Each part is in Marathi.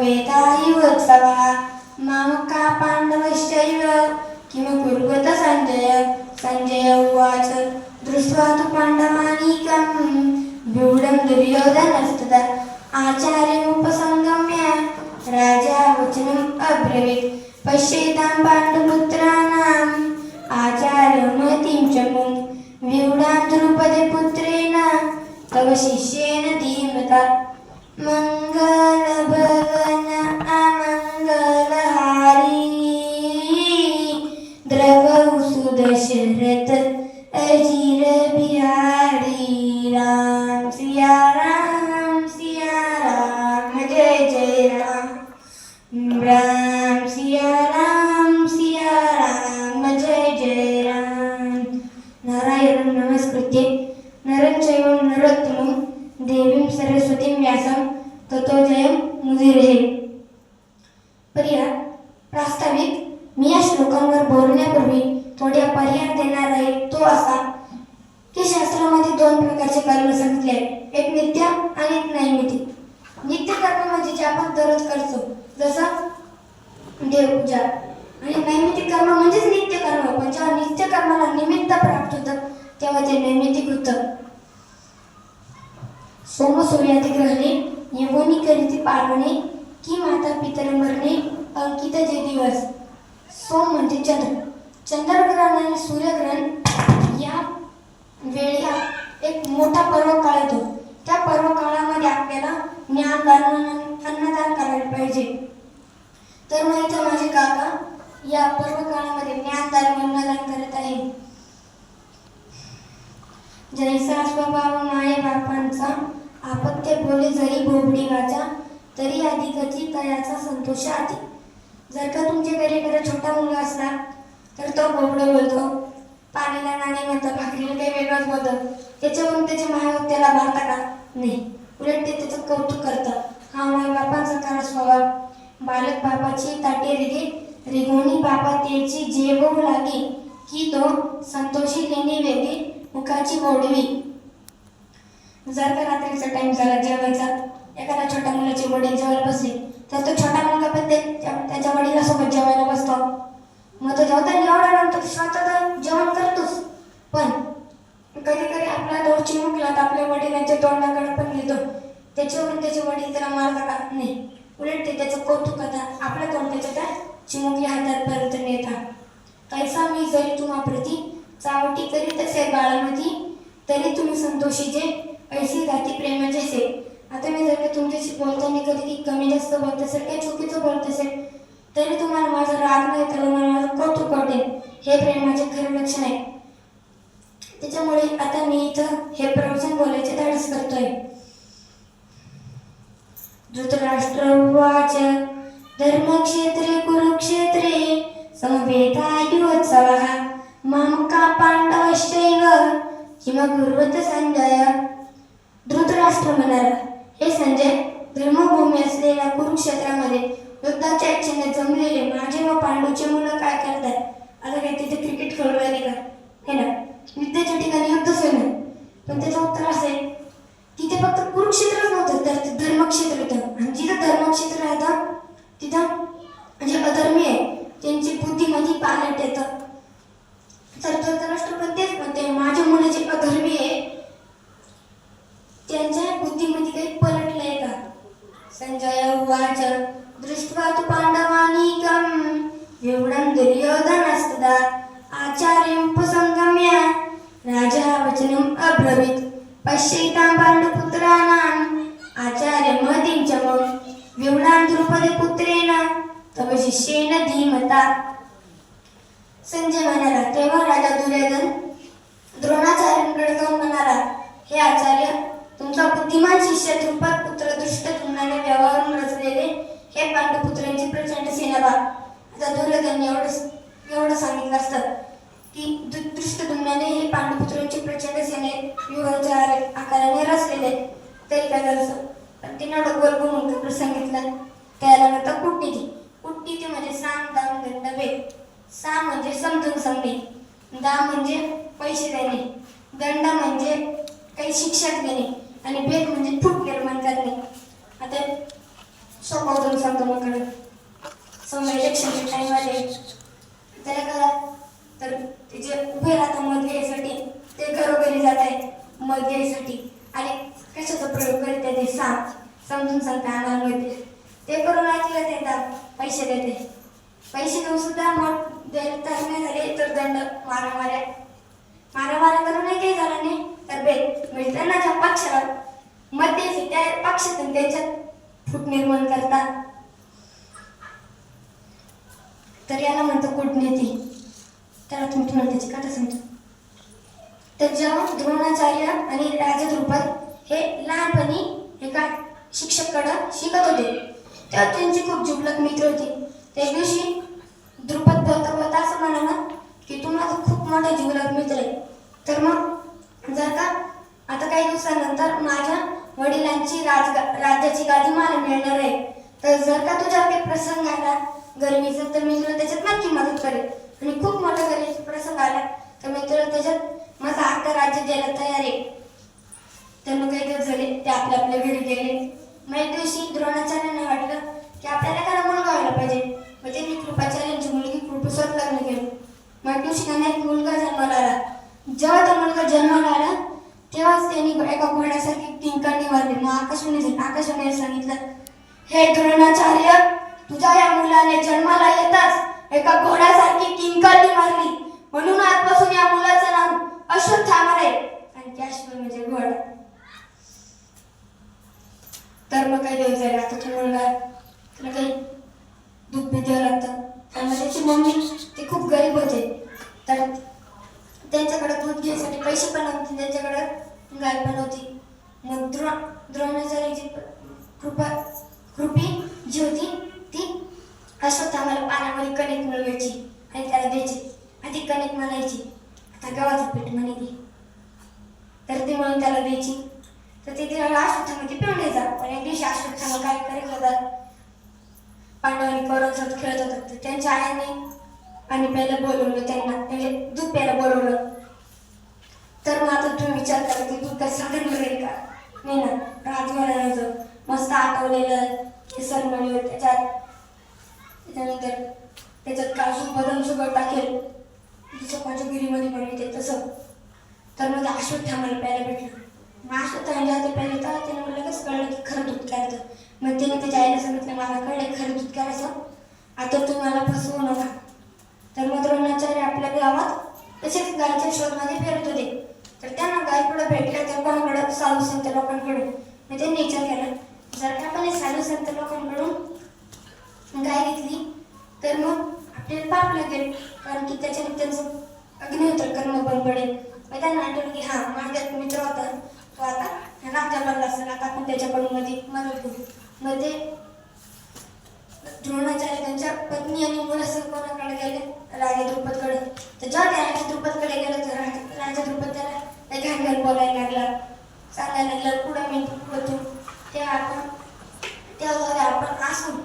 समवेतायुत्सवः मामका पाण्डवश्चैव किमकुर्वत संजय उवाच दृष्ट्वा तु पाण्डवानीकं व्यूढं दुर्योधनस्तदा आचार्यमुपसंगम्य राजा वचनम् अब्रवीत् पश्येतां पाण्डुपुत्राणाम् आचार्यमतिं च मुं व्यूढां द्रुपदपुत्रेण तव शिष्येन धीमता मंगलभवन अमंगलहारी द्रवहु सुदशरथ अजीर बिहारी राम सिया राम जय जय राम राम सिया राम जय जय राम नारायणं नमस्कृत्य नरं चैव नरोत्तमं देवीं सरस्वतीं व्यासं ततो जयमुदीरये. प्रिया, प्रास्ताविक मी या श्लोकांवर बोलण्यापूर्वी थोड्या पर्याय देणार आहे. तो असा की शास्त्रामध्ये दोन प्रकारचे कर्म सांगितले आहेत, एक नित्य आणि एक नैमित्तिक. नित्य कर्म म्हणजे जे आपण दररोज करतो, जसं देवपूजा, आणि नैमित्तिक कर्म म्हणजेच नित्य कर्म, पण जेव्हा नित्य कर्माला निमित्त प्राप्त होतं तेव्हा ते नैमित्तिक होतं. सोम सूर्यादी ग्रहणे यवनी करीती पाळणे की माता पितर मरणे अंकित जे दिवस. सोम म्हणजे चंद्र, चंद्रग्रहण आणि सूर्यग्रहण या वेळी एक मोठा पर्व काळ येतो. त्या पर्व काळामध्ये आपल्याला ज्ञानदान अन्नदान करायला पाहिजे. तर मग इथं माझे काका या पर्व काळामध्ये ज्ञानदान अन्नदान करत आहे. जैसा स्वभाव माये बापांचा आपत्य बोले जरी बोबडी वाचा तरी अधिकची तयाचा संतोष आधी. जर का तुमच्या घरी एखादा छोटा मुलगा असला तर तो बोबडं बोलतो, पाणीला नाणे म्हणतं, भाकरीला काही वेगळंच बोलतं. त्याच्यावरून त्याचे मायबाप त्याला मारता का? नाही, उलट ते त्याचं कौतुक करतं. हा मायबापांचा खरा स्वभाव. बालक बापाची ताटे रिगोनी बापा त्याची जेवू लागे की तो संतोषी लेणी वेगळी मुखाची गोडवी. जर का रात्रीचा टाइम झाला जेवायचा, एखाद्या छोट्या मुलाची वडील जेवायला बसले तर तो छोटा मुलगा पण त्याच्या वडिलासोबत जेवायला बसतो. मग तो जेवताना एवढा नंतर स्वतः जेवण करतोच, पण कधी कधी आपला दोर चिमुकला तर आपल्या वडिलांच्या तोंडाकडे पण घेतो. त्याच्यावरून त्याचे वडील त्याला मारता का? नाही, उलट ते त्याचं कौतुक करतात. आपल्या तोंडाच्या त्या चिमुकल्या हातापर्यंत नेतात. तैसा मी जरी तुम्हाप्रती चावटी करीत असे बाळामती तरी तुम्ही संतोषी जे ऐशी जाती प्रेम जैसे. आता मी जर का तुमच्याशी बोलताना कधी कमी जास्त बोलत असेल, काही चुकीचं बोलत असेल तरी तुम्हाला माझा राग नाही, तर मला माझं कौतुक वाटेल. हे प्रेमाचे खरे लक्षण आहे. त्याच्यामुळे आता मी इथं हे प्रवचन बोलायचे धाडस करतोय. धृतराष्ट्र उवाच धर्मक्षेत्रे कुरुक्षेत्रे समवेतायुत्सवः मामका पाण्डवश्चैव किमकुर्वत संजय. धृतराष्ट्र म्हणाला, हे संजय, धर्मभूमी असलेल्या कुरुक्षेत्रामध्ये युद्धाच्या इच्छेने जमलेले माझे व पांडूचे मुलं काय करतात? आता काय तिथे क्रिकेट खेळू राहिले का? हे ना, युद्धाच्या ठिकाणी युद्धच होईल. पण त्याचं उत्तर असं आहे, तिथे फक्त कुरुक्षेत्रच नव्हतं, तर धर्मक्षेत्र होतं. आणि जिथं धर्मक्षेत्र राहतं तिथं जे अधर्मी आहे त्यांची बुद्धीमध्ये पालट येतं. तर धृतराष्ट्र पण तेच म्हणते, माझ्या मुलं जे अधर्मी आहे त्यांच्या बुद्धीमध्ये काही पलटलंय का? संजय उवाच दृष्ट्वा तु पाण्डवानीकं व्यूढं दुर्योधनस्तदा आचार्यमुपसंगम्य राजा वचनम् अब्रवीत् पश्येतां पाण्डुपुत्राणाम् आचार्यमतिं च मुं व्यूढां द्रुपदपुत्रेण तव शिष्येन धीमता. संजय म्हणाला, तेव्हा राजा दुर्योधन द्रोणाचार्यांकडे जाऊन म्हणाला, हे आचार्य, तुमचा बुद्धिमान शिष्य द्रुपद पुत्र दृष्टद्युम्नाने व्यवहारून रचलेले हे पांडुपुत्रांची प्रचंड सेना बा. आता दुर्योधन एवढं सांगितलं असतं की दृष्टद्युम्नाने हे पांडुपुत्रांची प्रचंड सेने व्यूहाच्या आकाराने रचलेले तरी काय झालं, पण तिने एवढं गोल म्हणून सांगितलं. त्याला म्हणतात कूटनीती. कूटनीती म्हणजे साम दाम दंड भेद. साम म्हणजे समजून सांगणे, दाम म्हणजे पैसे देणे, दंड म्हणजे काही शिक्षा देणे, आणि भेद म्हणजे फूट निर्माण करणे. आता सोपवून सांगतो मग कडे समोर इलेक्शनच्या टाईममध्ये त्याला करा तर ते जे उभे राहतात मत घ्यायसाठी ते घरोघरी जात आहे मत घ्यायसाठी आणि कशाचा प्रयोग करीत आहे ते समजून सांगता आम्हाला माहिती ते करून ऐकलं ते पैसे देते पैसे देऊन सुद्धा मत द्यायला तयार नाही झाले तर दंड मारामाऱ्या करून नाही काही झालं नाही तर बेत म्हणजे त्यांना ज्या पक्षाला मत द्यायचे त्या पक्षातून त्यांच्यात फूट निर्माण करतात तर याला म्हणतो कूटनीती. त्याला तुम्ही म्हणतो त्याची कथा सांगतो. तर जेव्हा द्रोणाचार्य आणि राजा द्रुपद हे लहानपणी एका शिक्षकाकडे शिकत होते तेव्हा त्यांची खूप जुबलक मित्र होती. त्या दिवशी द्रुपद बोलता असं म्हणाला की तू माझा खूप मोठा जुबलक मित्र आहे तर मग जर का आता काही दिवसानंतर माझ्या वडिलांची राज्याची गादी मला मिळणार आहे तर जर का तुझ्या काही प्रसंग आला गरमीचा तर मी तुला त्याच्यात नक्की मदत करेन आणि खूप मोठा गरमीचा प्रसंग आला तर मी तुला त्याच्यात माझं अख्खं राज्य द्यायला तयार आहे. तर मग काही दिवस झाले ते आपल्या घरी गेले. मग एक दिवशी द्रोणाचार्यांना वाटलं की आपल्याला एखादा मुलगा व्हायला पाहिजे मग त्यांनी कृपाचार्यांची मुलगी कृपेसोबत लग्न केलं. मग एक दिवशी त्यांना एक मुलगा जन्माला आला. जेव्हा तो मुलगा जन्माला आला तेव्हाच त्यांनी एका घोड्यासारखी किंकाळी मारली. मग आकाशवाणीने सांगितलं हे द्रोणाचार्य तुझ्या या मुलाने जन्माला येताच एका घोड्यासारखी किंकाळी मारली म्हणून आजपासून या मुलाचं नाव अश्वत्थामा आहे आणि त्या अश्व म्हणजे घोडा. तर मग काही दिवस झाले आता तो मुलगा त्याला काही दूध पी द्यावं लागतं त्यामुळे त्याची मम्मी ते खूप गरीब होते तर त्यांच्याकडे दूध घ्यायसाठी पैसे पण नव्हते त्यांच्याकडे गाय पण होती. मग द्रोणाचार्याची कृपी जी होती ती अश्वत्थामाला पाण्यामध्ये कणिक मिळवायची आणि त्याला द्यायची आणि ती कणिक म्हणायची आता गव्हाचं पीठ म्हणे ती तर ती म्हणून त्याला द्यायची तर ते तिला अश्वत्थामा ती पिऊन द्यायचा. पण एक दिवशी अश्वत्थामा काय करत होता पांडवांनी कौरवांसोबत खेळत होतात तर त्यांच्या आईने आणि प्यायला बोलवलं त्यांना म्हणजे दूध प्यायला बोलवलं. तर मग आता तुम्ही विचार करा की दूध काय साधन मिळेल का नाही ना राजघराण्याचं मस्त आठवलेलं हे सरमणी त्याच्यानंतर त्याच्यात काजू बदाम शुगर टाकेल जसं माझ्या गिरीमध्ये बनवते तसं. तर मग अश्वत्थामाला प्यायला भेटलं. मग अश्वत्थामा जेव्हा ते प्यायला तर त्याने मला लगेच कळलं की खरं दूध करायचं. मग त्याने त्याच्या आईला सांगितलं मला कळलं खरं दूध करायचं आता तुम्ही मला फसवू नका. तर मग द्रोणाचार्य आपल्या गावात तसेच गायच्या शोधमध्ये फिरत होते तर त्यांना गाय पुढे भेटल्या तर कोणाकडे साधू संत लोकांकडून मग त्यांनी विचार केला जर का आपण साधू संत लोकांकडून गाय घेतली तर मग आपल्याला पाप लागेल कारण की त्याच्याने त्यांचं अग्निहोत्र कर्म बंद पडेल. मग त्यांना आठवलं की हा माझा मित्र होता तो आता राज्य बनला असेल आता आपण त्याच्याकडून मदत करू. मग ते द्रोणाचार्य त्यांच्या पत्नी आणि मुलासह कोणाकडे गेले राजा द्रुपदकडे. तर जेव्हा त्या राजा द्रुपदकडे गेलं तर राजा द्रुपद त्याला घाण बोलायला लागला सांगायला लागला पुढं मी पुढं तू तेव्हा आपण असून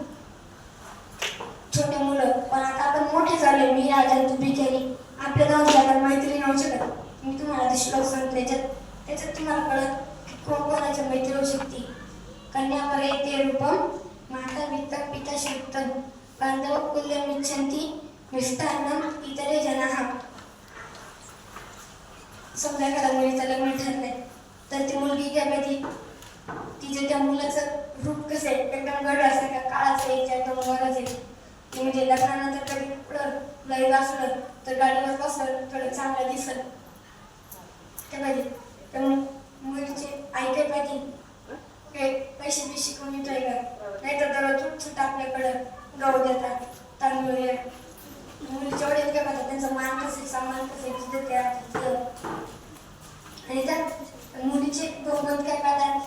छोटे मुलं पण आता आपण मोठे झाले मी राजा तू बिचारी आपल्या गावात मैत्री नव्हू शकत. मी तुम्हाला ते श्लोक सांगतो त्याच्यात तुम्हाला कळत कोणाच्या मैत्री होऊ शकते. कन्यावरे ते रूपम माता वित्त पिता शक्तम बांधव कुल्यमिच्छन्ति मिष्टान्नम इतरे जनाः. समजा एखाद्या मुलीचं लग्न ठरलंय तर ती मुलगी काय माहिती तिच्या त्या मुलाचं रूप कसं आहे एकदम गड असेल का काळाचं आहे एकदम वरच आहे ती म्हणजे लग्नानंतर कधी पुढं लाईव्ह असलं तर गाडीवर बसलं थोडं चांगलं दिसलं ते पाहिजे. तर मुलीची आई काय पाहिजे पैसे बिशे कमी येतोय का नाही तर दररोज छोटा आपल्याकडं गहू देतात तांदूळ मुलीच्या वडील काय पाहतात त्यांचा मान कसे सन्मान कसे देतात आणि त्या मुलीचे दोघं काय पाहतात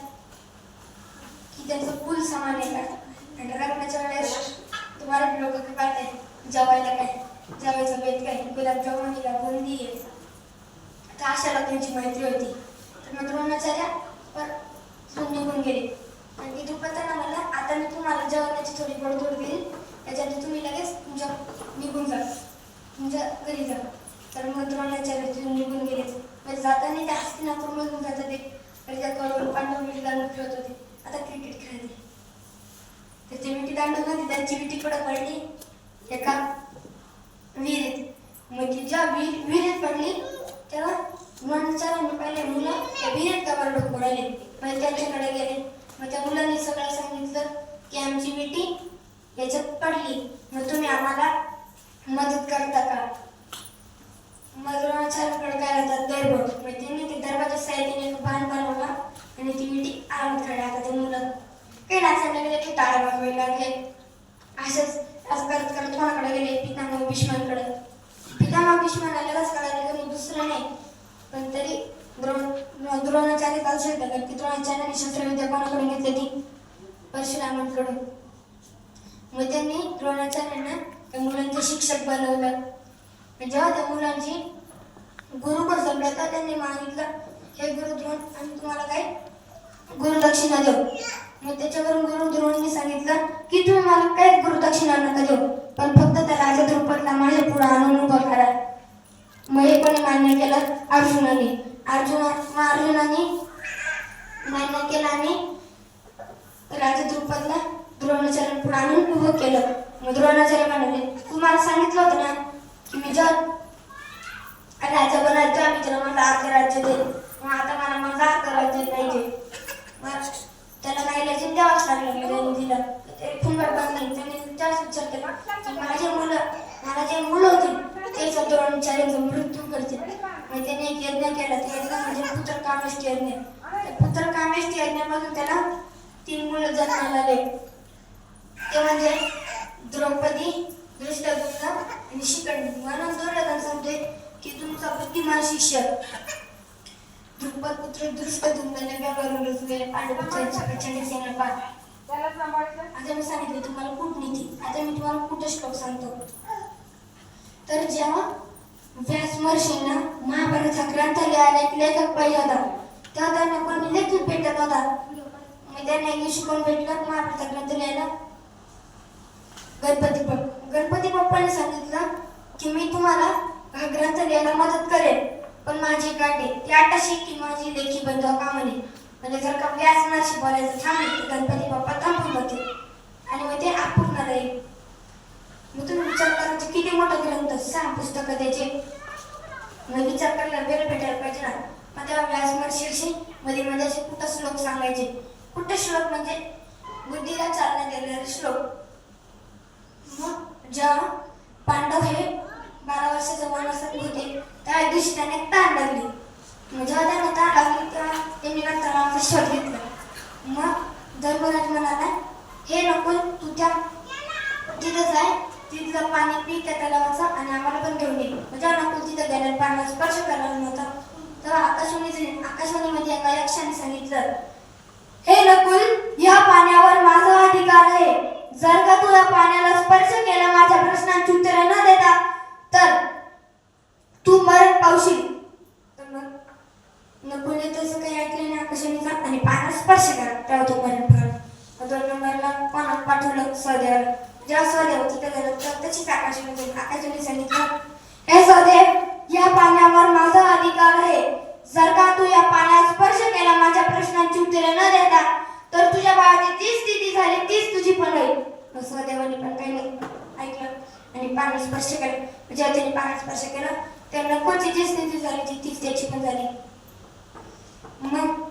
की त्यांचं फुल समान येतात आणि लग्नाच्या वेळेस तुम्हाला लोक काय पाहतात जेवायला काय जेवायचं बेत काय गुलाबजामुन दिला बुंदी आहे तर अशा लोकांची मैत्री होती. तर मग द्रोणाचार्य निघून गेले आणि ती द्रुपदांना म्हणला आता मी तुम्हाला जेवणाची थोडी गोडधोड देईल त्याच्यात तुम्ही लगेच तुमच्या निघून जा तुमच्या घरी जा. तर मग द्रोणाचार्य तिथून निघून गेले. म्हणजे जाताना ते हस्तिनापूरमधून जात होते तर त्या कौरव पांडव मिळून खेळत होते आता क्रिकेट खेळायचे तर ते गांडू मध्ये त्यांची विटी पुढे पडली एका विहिरीत. मग ती जेव्हा विहिरीत पडली तेव्हा द्रोणाचार्यांनी पहिले मुलं त्या विहिरीत का बरं डोकं राहिले. मग त्यांच्याकडे गेले. मग त्या मुलांनी सगळं सांगितलं की आमची विटी याच्यात पडली, मग तुम्ही आम्हाला मदत करता का. मग द्रोणाचार्यांकडे काय राहतात दर्भ. मग त्यांनी ते दर्भाच्या साह्याने एक बाण बनवला आणि ती विटी आरामात काढली. आता ते मुलं काही नाचायला लागले की टाळ्या वाजवायला लागले. असं करत करत कोणाकडे गेले पितामह भीष्मांकडे. पितामह भीष्मांना लगेच कळाले की दुसरं नाही पण तरी द्रोणाचार्य काल सांगतात की द्रोणाचार्यांनी शस्त्रविद्या कोणाकडून घेतली ती परशुरामांकडून. मग त्यांनी द्रोणाचार्यांना त्या मुलांचे शिक्षक बनवलं. जेव्हा त्या मुलांची गुरुकुळ संपलं तर त्यांनी मागितलं हे गुरु द्रोण आम्ही तुम्हाला काय गुरुदक्षिणा देऊ. मग त्याच्यावरून गुरु द्रोणांनी सांगितलं की तुम्ही मला काही गुरुदक्षिणा नका देऊ पण फक्त त्या राजा द्रुपदला माझ्या पुढे आणून उभं करा. मग हे कोणी मान्य केलं अर्जुनाने. अर्जुनाने मान्य केलं आणि राजा द्रुपदला द्रोणाचार्य पुढे आणून उभं केलं. मग द्रोणाचार्य म्हणाले तुम्हाला सांगितलं होतं ना की मी जेव्हा राजा बनायचं आम्ही त्याला माझं अर्ध राज्य दे. मग आता मला माझं अर्ध राज्य पाहिजे. मग त्याला काही लगेच द्यावाच लागलं. मी त्यांनी दिलं ते फुंबर बांधले. त्यांनी त्याच विचार केला मला जे मुलं होते तेच द्रोणाचार्यांचा मृत्यू करतील. मग त्यांनी एक यज्ञ केला. ते यज्ञ म्हणजे पुत्रकामेष्टी यज्ञ. त्या पुत्रकामेष्टी यज्ञामधून त्याला 3 मुलं जन्माला आले. ते म्हणजे द्रौपदी, धृष्टद्युम्न आणि शिखंडी. म्हणून दुर्योधन सांगते की तुमचा बुद्धिमान शिष्य द्रुपद पुत्र धृष्टद्युम्नाने व्यवहारून रुजले पांडवांच्या प्रचंड सेना पार. आता मी सांगितले तुम्हाला कूटनीती. आता मी तुम्हाला कूटश्लोक सांगतो. तर जेव्हा व्यास महर्षींना महाभारत हा ग्रंथ लिहायला एक लेखक पाहिजे होता तेव्हा त्यांना कोणी लेखक भेटत होता. मग त्यांना एक दिवशी कोण भेटलं महाभारत ग्रंथ लिहायला गणपती बाप्पाने सांगितलं की मी तुम्हाला हा ग्रंथ लिहायला मदत करेन पण माझी गाठी ती आटाशी की माझी लेखी बंद का म्हणे. म्हणजे जर का व्यास महर्षी बोलायचं थांबले तर गणपती बाप्पा थांबून जातील आणि मग ते अपूर्ण राहील. मग तुम्ही विचार करायचे किती मोठा ग्रंथ 6 पुस्तकं त्याचे. मग विचार करायला वेळ भेटायला पाहिजे ना. मग तेव्हा व्यास महर्षी असे मध्ये मध्ये असे कूटश्लोक सांगायचे. कूटश्लोक म्हणजे बुद्धीला चालना देणारे श्लोक. मग जेव्हा पांडव हे 12 वर्षाचे वनवासात होते त्या दिवशी त्याने ताण लागली. मग जेव्हा त्यांना ताण लागली तेव्हा त्यांनी तलावाचा शोध घेतला. मग धर्मराज म्हणाला हे नको तू त्या तिथं जाय तिथलं पाणी पी त्या तलावाचा आणि आम्हाला पण घेऊन ये. जेव्हा नकुल तिथं गेल्याने पाण्याला स्पर्श करायला नव्हता तेव्हा आकाशवाणीमध्ये एका यक्षाने सांगितलं हे नकुल या पाण्यावर माझा अधिकार आहे. जर का तू या पाण्याला स्पर्श केला माझ्या प्रश्नांची उत्तरे न देता तर तू मरण पावशील. तर मग नकुलने तसं काही ऐकलं नाही आकाशवाणीचा आणि पाण्याला स्पर्श करा तेव्हा तो मरण पावला. 2 नंबरला कोणाला पाठवलं सहदेवाला. जेव्हा सहदेव तिथे गेलं तर त्याचीच आकाशवाणी सांगितलं हे सहदेव या पाण्यावर माझा अधिकार आहे. जर का तू या पाण्यात स्पर्श केला माझ्या प्रश्नांची उत्तरे न देता तर तुझ्या बाळाची जी स्थिती झाली तीच तुझी पण होईल. सहदेवाने पण काही नाही ऐकलं आणि पाणी स्पर्श केलं. जेव्हा त्याने पाणी स्पर्श केला तेव्हा नकुलची जी स्थिती झाली तीच त्याची पण झाली. मग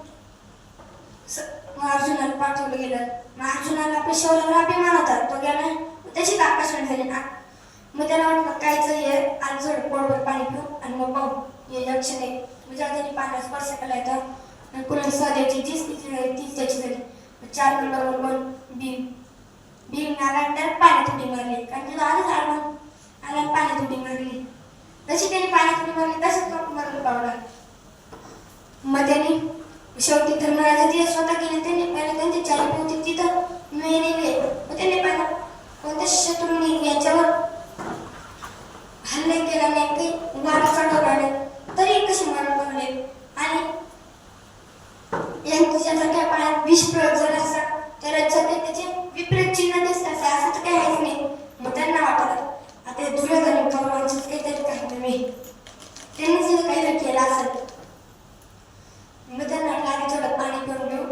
अर्जुनाला पाठवलं गेलं. मग अर्जुनाला आपल्या शौर्यावर अभिमान होता. तो गेला त्याची आकाशवाणी झाली ना. मग त्याला वाटलं कायचं हे आज जोड पोटभर पाणी पिऊ आणि मग पाहू हे लक्ष नाही. जेव्हा त्याने पाण्यात स्पर्श केला तर पुन्हा सहदेवची जी स्थिती झाली तीच त्याची झाली. 4 नंबरवर भीम नारायण पाण्यात उडी मारली कारण तिला आधीच आला पाण्यात उडी मारली. जशी त्याने पाण्यात उडी मारली तसंच तो मरण पावला. मग त्याने शेवटी धर्मराजाची स्वतः गेले. त्यांनी पहिले त्यांचे 4 होते तिथं मेलेले. मग त्यांनी पहिला कोणत्या शत्रूंनी याच्यावर हल्ले केला नाही काही वारा चढवला तरी कसे मरण पावले आणि यांच्यासारख्या पाण्यात विष प्रयोग झाला असता तर त्याचे विपरीत चिन्ह दिसतं असं तर काही आहेच नाही. मग त्यांना वाटलं आता दुर्योधन कौरवांचं काहीतरी काही नाही त्यांनी तिथं काहीतरी केलं असेल. मग त्यांना लागेल थोडं पाणी पिऊन घेऊ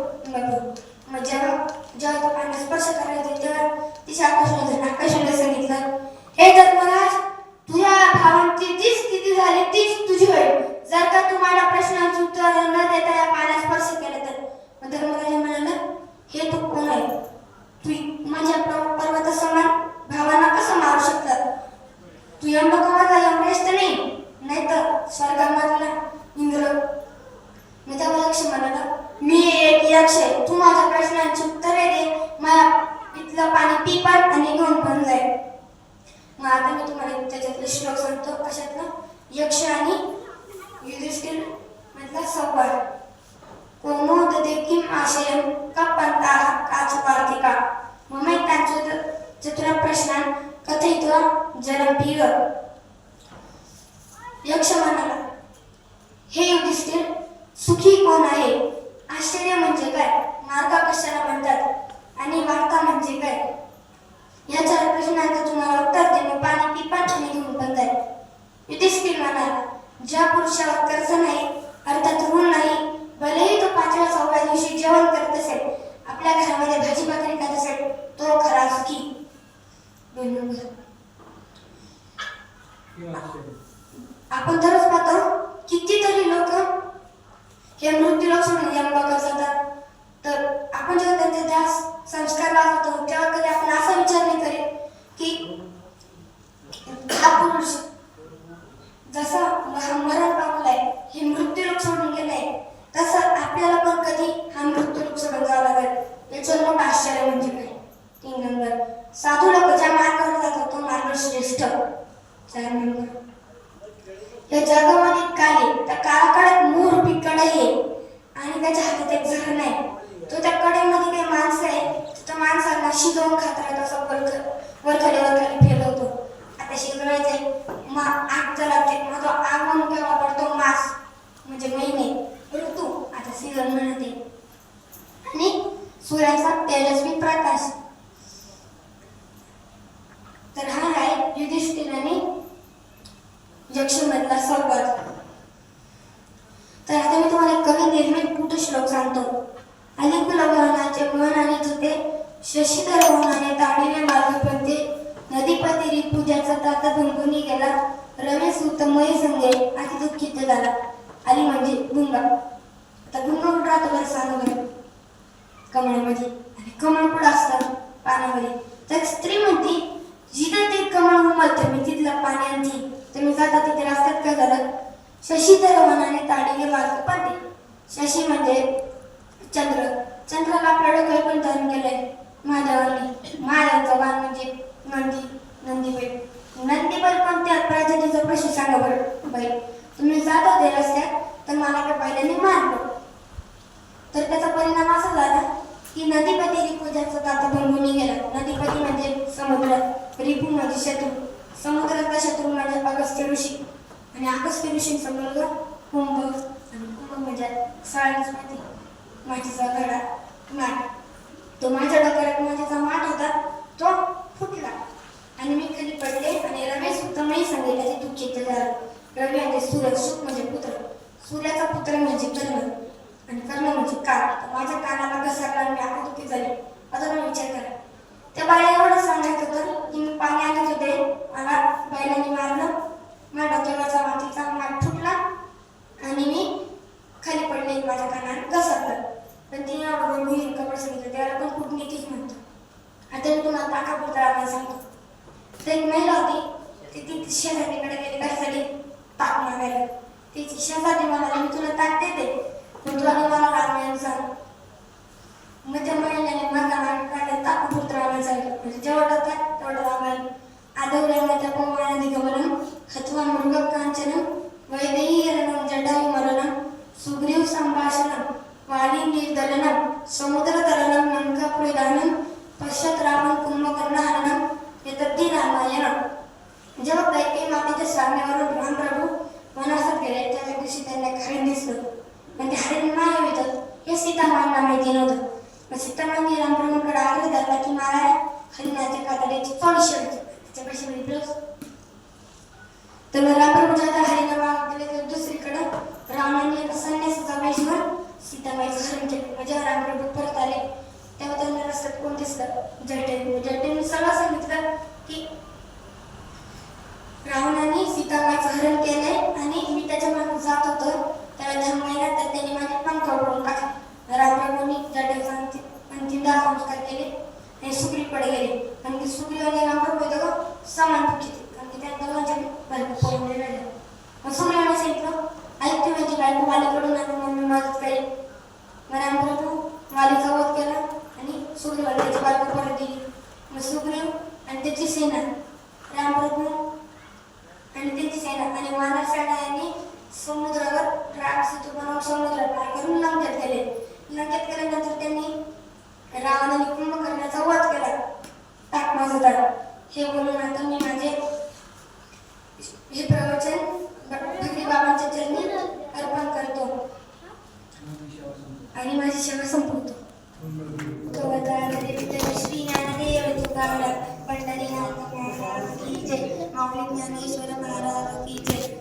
मग जेव्हा तो पाण्यात स्पर्श करायचा तेव्हा तिच्या आकाशाने सांगितलं, हे धर्मराज, तुझ्या भावांची जी स्थिती झाली तीच तुझी होईल जर का तू माझ्या प्रश्नांची उत्तर न देता या पाण्यात स्पर्श केला तर. मग धर्मराज म्हणाला, हे तू कोण आहे? तू माझ्या पर्वतासमान भावांना कसं मारू शकतात? तू यमलोकामधला यमराज तर नाही तर स्वर्गामधला इंद्र? मग तेव्हा यक्ष म्हणाला, मी एक यक्ष आहे, तू माझ्या प्रश्नांची उत्तरे दे, मला इथलं पाणी पी पण आणि घेऊन पण जाईल. मग आता मी तुम्हाला त्याच्यातले श्लोक सांगतो. कशातलं? यक्ष आणि युधिष्ठिर मधला संवाद. कोमोदते किम आशयम कपंताः काचपार्थिका ममैकांच चतुर प्रश्नान कथयित्वा जलं पिब. यक्ष म्हणाला, हे युधिष्ठिर, सुखी कोण आहे? आश्चर्य म्हणजे काय? मार्ग कशाला म्हणतात? आणि वार्ता म्हणजे काय? या चार प्रश्नांचं तुम्हाला उत्तर दे, मग पाणी पी पण आणि घेऊन पण जाईल. युधिष्ठिर म्हणाला, ज्या पुरुषावर कर्ज नाही, अर्थात ऋण नाही, भलेही तो 5व्या-6व्या दिवशी जेवण करत असेल, आपल्या घरामध्ये भाजी भाकरी खात असेल, तो खरा सुखी. 2 नंबर. आपण दररोज पाहतो कितीतरी लोक हे मृत्यूलोक सोडून यमलोकात जातात. तर आपण जेव्हा त्यांचे त्या संस्कार लावतो तेव्हा कधी आपण असा विचार नाही करीत की हा पुरुष जसा मरण पावलाय, हे मृत्यूलोक सोडून गेलाय, तसं आपल्याला पण कधी हा मृत्यूलोक सोडून जावं लागेल. याचं मोठं आश्चर्य म्हणजे काय? 3 नंबर. साधू लोक ज्या मार्गावर जातात तो मार्ग श्रेष्ठ. 4 नंबर. या जगामध्ये काल आहे, त्या काळाकडे मूळ कडे आहे आणि त्याच्या हातात एक झरण आहे. तो त्या कडेमध्ये काही माणसं आहे, त्या माणसांना शिजवून खात राहतो, असं वरखाली फेलवतो. आता शिजवायचंय, मग आग जळते, मग तो आग म्हणून काय वापरतो? मास म्हणजे महिने ऋतू, आता सीझन म्हणते, आणि सूर्याचा तेजस्वी प्रकाश. तर हा आहे युधिष्ठिर आणि यक्षमधला संवाद. तर आता मी तुम्हाला कवी निर्मित पुटश्लोक सांगतो. अलिकुल वहनाचे मन आणि तुते, शशीधर वहनाने ताडीने मार्गपंथे, नदीपती रिपुजाचा ताता गुणगुनी गेला, रवी सुतमय संगे अति दुःखित झाला. आली म्हणजे गुंगा. आता गुंगा कुठं राहतो बरं सांगा बरं? कमळामध्ये. आणि कमळ कुठं असतं? पाण्यामध्ये. तर स्त्री म्हणते, जिथं ते कमळ उमलतं मी तिथलं पाणी आणते. तुम्ही जाता तिथे रस्त्यात काय झालं? शशीधर वहनाने ताडीने मार्गपंथे. शशी म्हणजे चंद्र. चंद्राला आपल्या डोक्यावर पण धारण केलंय महादेवांनी. महादेवांचा वाहन म्हणजे नंदीबैल. नंदीबैल कोणत्या प्रजातीचा प्रश्न सांगा बरं? बैल. तुम्ही जात होते रस्त्यात तर मला त्या बैलांनी मारलं, तर त्याचा परिणाम असा झाला की नदीपती रिपुजाचा ताता गुणगुनी गेला. नदीपती म्हणजे समुद्र, रिपू म्हणजे शत्रू. समुद्रातला शत्रू म्हणजे अगस्त्य ऋषी, आणि अगस्त्य ऋषींचा मुलगा कुंभ, आणि कुंभ म्हणजे सगळ्यांनाच माहिती मातीचा घडा माठ. तो माझ्या डोक्यात माझ्याचा माठ होता, तो फुटला आणि मी खाली पडले आणि रवी सुतमही सांगितले दुःखित झालं. रवी म्हणजे सूर्य, सुख म्हणजे पुत्र, सूर्याचा पुत्र म्हणजे कर्ण, आणि कर्ण म्हणजे कान. माझ्या कानाला घसरला आणि मी आकदुखी झाली. आता मी विचार करा, त्या बाईला एवढं सांगायचं होतं की मी पाणी आणत होते, मला बैलांनी मारलं, माझ्या डोक्यावरचा मातीचा माठ फुटला आणि मी खाली पडले, माझ्या कानाला घसरलं. पण तिने एवढं कपडे सांगितलं, त्याला पण खूप नीतीच म्हणतो. आता मी तुम्हाला ताकापुरता सांगतो. तर एक महिला होती, ती शेजारीकडे गेली कशासाठी? ताक मागायला. तिची शेजारी म्हणाली, मी तुला ताक देते पण तुला मला रामायण सांग. मग त्या महिन्याने मला ताकापुरता रामायण सांगितलं. म्हणजे जेवढं ताक तेवढं रामायण. आदौर्यामध्ये पौमानदी गमनम हत्वा मृग कांचनम वैदेहीरणम जटायुमरणम सुग्रीव संभाषणम वाली निर्दलनम समुद्रतरणम लंकापुरीदानम पश्चात रावण कुंभकर्णहरणम एतद्दी रामायणम. जेव्हा कैकेयी मातेच्या सामन्यावरून रामप्रभू वनासात गेले, त्या दिवशी त्यांना हरिण दिसलं. पण ते हरिण माय होतं हे सीतामांना माहिती नव्हतं. मग सीतामांनी रामप्रभूंकडे आग्रह धरला की मला हरिणाच्या कातडीची थोडीशी त्याच्यापेक्षा ब्लाऊज. तर मग रामप्रभू ज्या हरिणा मागत गेले तर दुसरीकडं रामाने एका संन्यासाचा वेश घेऊन सीतामाईचं हरण केलं. जेव्हा रामप्रभू परत आले तेव्हा त्यांना रस्त्यात कोण दिसलं? जटेने सगळं सांगितलं की रावणाने सीतामाईचं हरण केलंय आणि मी त्याच्या मागे जात होतो त्याला थांबायला, तर त्यांनी माझे पंख उडवून टाकले. रामप्रभूंनी जटेचा अंतिमदा संस्कार केले आणि सुग्रीवकडे गेले. कारण की सुग्रीव आणि रामप्रभू दोघं समान पक्षी, कारण की त्या दोघांच्या बायको पळून राहिल्या. मग सुग्रीवाने सांगितलं, ऐक तू माझी बायको वालीकडून आणि मग मी मदत करेल. मग रामप्रभू वालीचा वध केला आणि सुग्रीवाने त्याची बायको परत दिली. मग सुग्रीव आणि त्याची सेना, रामप्रभू आणि त्यांची सेना आणि वानर सेना यांनी समुद्रावर राक्षस बनवून समुद्र पार करून लंकेत गेले. लंकेत गेल्यानंतर त्यांनी रावणाने कुंभकर्णाचा वध केला. टाक माझं दाड. हे बोलून आता मी माझे हे प्रवचन भक्ती बाबांच्या चरणी अर्पण करतो आणि माझी सेवा संपवतो. श्री ज्ञानदेव तुकाराम पंढरीनाथ महाराज की जय. माऊली ज्ञानेश्वर महाराज की जय.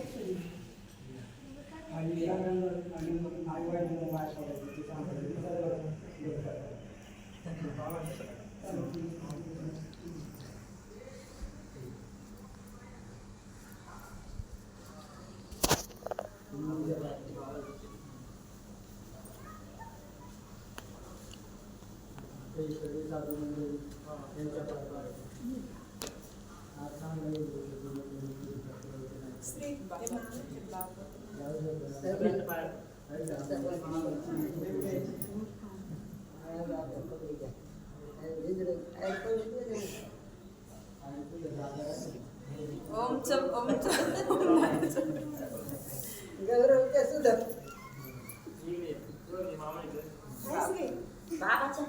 बाबाच्या